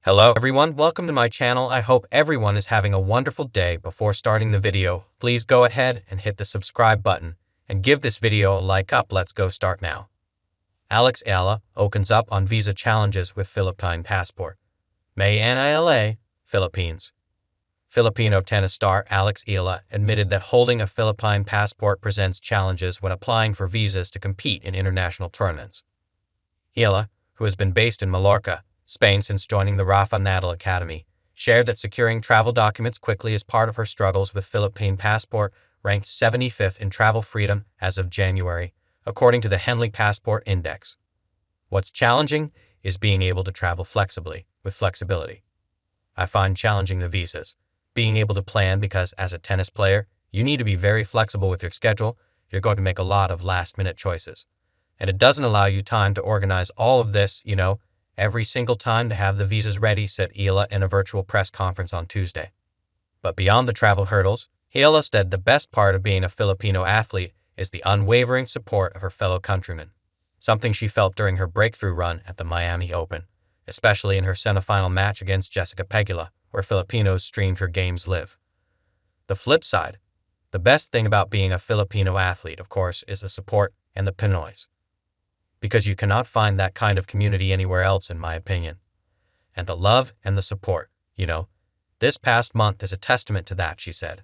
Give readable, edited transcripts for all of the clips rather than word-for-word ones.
Hello everyone, welcome to my channel. I hope everyone is having a wonderful day. Before starting the video, please go ahead and hit the subscribe button and give this video a like up. Let's go start now. Alex Eala opens up on visa challenges with Philippine passport. MANILA, Philippines. Filipino tennis star Alex Eala admitted that holding a Philippine passport presents challenges when applying for visas to compete in international tournaments. Eala, who has been based in Mallorca, Spain since joining the Rafa Nadal Academy, shared that securing travel documents quickly is part of her struggles with Philippine passport, ranked 75th in travel freedom as of January, according to the Henley Passport Index. What's challenging is being able to travel flexibly, with flexibility. I find challenging the visas, being able to plan because as a tennis player, you need to be very flexible with your schedule. You're going to make a lot of last-minute choices. And it doesn't allow you time to organize all of this, every single time to have the visas ready, said Eala in a virtual press conference on Tuesday. But beyond the travel hurdles, Eala said the best part of being a Filipino athlete is the unwavering support of her fellow countrymen, something she felt during her breakthrough run at the Miami Open, especially in her semifinal match against Jessica Pegula, where Filipinos streamed her games live. The flip side, the best thing about being a Filipino athlete, of course, is the support and the Pinoys. Because you cannot find that kind of community anywhere else, in my opinion. And the love and the support, This past month is a testament to that, she said.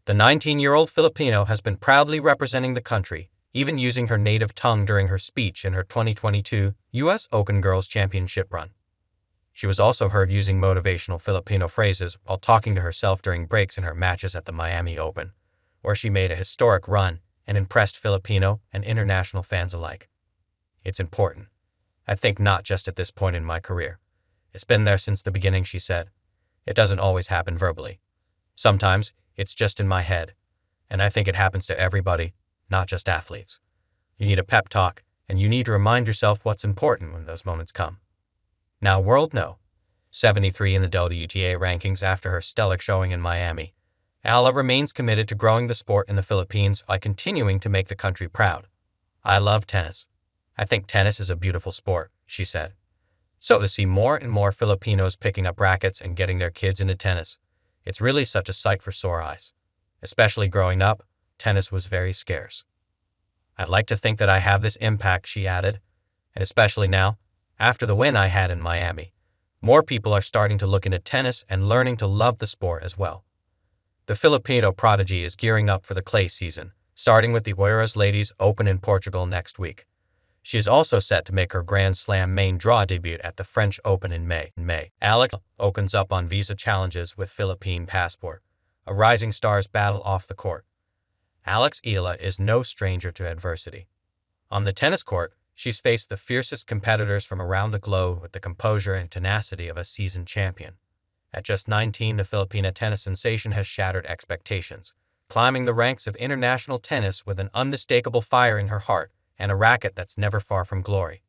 The 19-year-old Filipino has been proudly representing the country, even using her native tongue during her speech in her 2022 U.S. Open Girls Championship run. She was also heard using motivational Filipino phrases while talking to herself during breaks in her matches at the Miami Open, where she made a historic run and impressed Filipino and international fans alike. It's important. I think not just at this point in my career. It's been there since the beginning, she said. It doesn't always happen verbally. Sometimes it's just in my head, and I think it happens to everybody, not just athletes. You need a pep talk, and you need to remind yourself what's important when those moments come. Now, world no. 73 in the WTA rankings after her stellar showing in Miami, Eala remains committed to growing the sport in the Philippines by continuing to make the country proud. I love tennis. I think tennis is a beautiful sport, she said. So to see more and more Filipinos picking up rackets and getting their kids into tennis, it's really such a sight for sore eyes. Especially growing up, tennis was very scarce. I'd like to think that I have this impact, she added, and especially now, after the win I had in Miami, more people are starting to look into tennis and learning to love the sport as well. The Filipino prodigy is gearing up for the clay season, starting with the Oeiras Ladies Open in Portugal next week. She is also set to make her Grand Slam main draw debut at the French Open in May. Alex opens up on visa challenges with Philippine passport. A rising star's battle off the court. Alex Eala is no stranger to adversity. On the tennis court, she's faced the fiercest competitors from around the globe with the composure and tenacity of a seasoned champion. At just 19, the Filipina tennis sensation has shattered expectations, climbing the ranks of international tennis with an unmistakable fire in her heart and a racket that's never far from glory.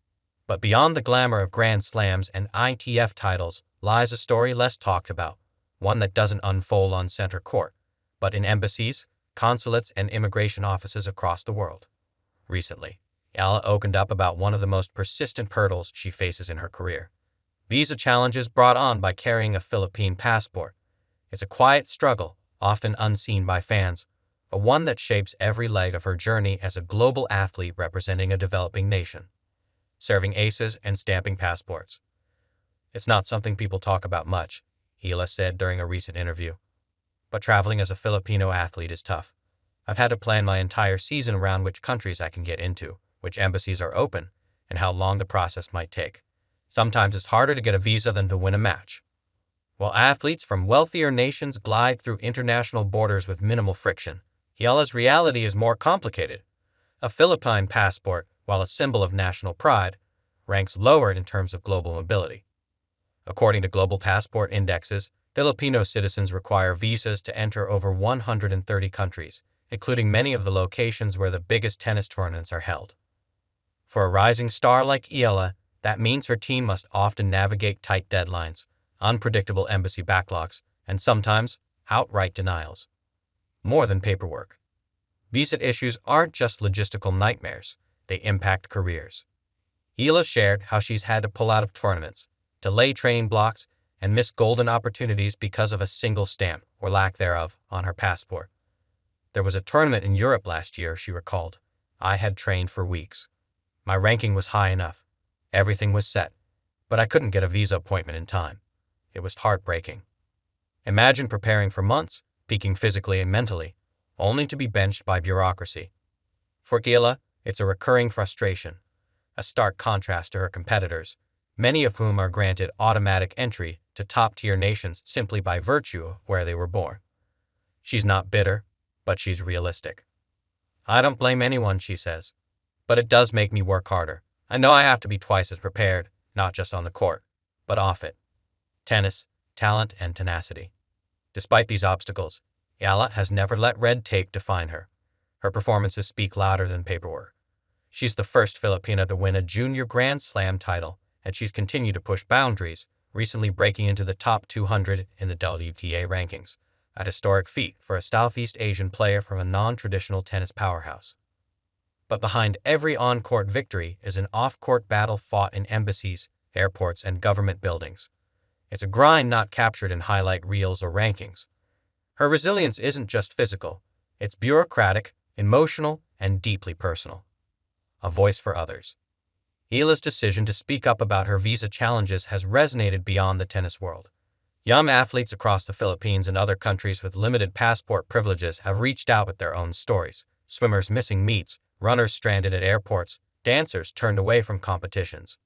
But beyond the glamour of Grand Slams and ITF titles lies a story less talked about, one that doesn't unfold on center court, but in embassies, consulates, and immigration offices across the world. Recently, Eala opened up about one of the most persistent hurdles she faces in her career. Visa challenges brought on by carrying a Philippine passport. It's a quiet struggle, often unseen by fans, but one that shapes every leg of her journey as a global athlete representing a developing nation, serving aces and stamping passports. It's not something people talk about much, Eala said during a recent interview. But traveling as a Filipino athlete is tough. I've had to plan my entire season around which countries I can get into, which embassies are open, and how long the process might take. Sometimes it's harder to get a visa than to win a match. While athletes from wealthier nations glide through international borders with minimal friction, Eala's reality is more complicated. A Philippine passport, while a symbol of national pride, ranks lower in terms of global mobility. According to global passport indexes, Filipino citizens require visas to enter over 130 countries, including many of the locations where the biggest tennis tournaments are held. For a rising star like Eala, that means her team must often navigate tight deadlines, unpredictable embassy backlogs, and sometimes outright denials. More than paperwork. Visa issues aren't just logistical nightmares, they impact careers. Eala shared how she's had to pull out of tournaments, delay training blocks, and miss golden opportunities because of a single stamp, or lack thereof, on her passport. There was a tournament in Europe last year, she recalled. I had trained for weeks. My ranking was high enough. Everything was set, but I couldn't get a visa appointment in time. It was heartbreaking. Imagine preparing for months, peaking physically and mentally, only to be benched by bureaucracy. For Eala, it's a recurring frustration, a stark contrast to her competitors, many of whom are granted automatic entry to top-tier nations simply by virtue of where they were born. She's not bitter, but she's realistic. I don't blame anyone, she says, but it does make me work harder. I know I have to be twice as prepared, not just on the court, but off it. Tennis, talent, and tenacity. Despite these obstacles, Eala has never let red tape define her. Her performances speak louder than paperwork. She's the first Filipina to win a junior Grand Slam title, and she's continued to push boundaries, recently breaking into the top 200 in the WTA rankings, a historic feat for a Southeast Asian player from a non-traditional tennis powerhouse. But behind every on-court victory is an off-court battle fought in embassies, airports, and government buildings. It's a grind not captured in highlight reels or rankings. Her resilience isn't just physical, it's bureaucratic, emotional, and deeply personal. A voice for others. Eala's decision to speak up about her visa challenges has resonated beyond the tennis world. Young athletes across the Philippines and other countries with limited passport privileges have reached out with their own stories. Swimmers missing meets, runners stranded at airports, dancers turned away from competitions.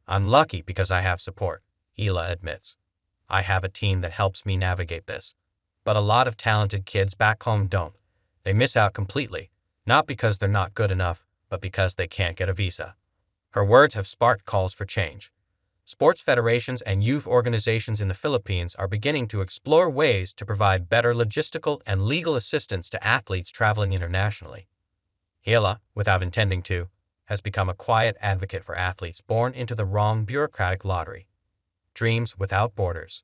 I'm lucky because I have support, Eala admits. I have a team that helps me navigate this. But a lot of talented kids back home don't. They miss out completely, not because they're not good enough, but because they can't get a visa. Her words have sparked calls for change. Sports federations and youth organizations in the Philippines are beginning to explore ways to provide better logistical and legal assistance to athletes traveling internationally. Eala, without intending to, has become a quiet advocate for athletes born into the wrong bureaucratic lottery. Dreams without borders.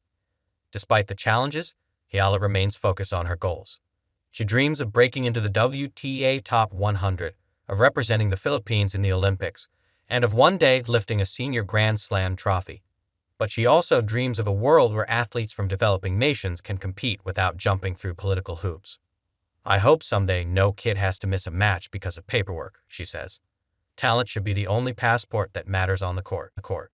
Despite the challenges, Eala remains focused on her goals. She dreams of breaking into the WTA Top 100, of representing the Philippines in the Olympics, and of one day lifting a senior Grand Slam trophy. But she also dreams of a world where athletes from developing nations can compete without jumping through political hoops. I hope someday no kid has to miss a match because of paperwork, she says. Talent should be the only passport that matters on the court.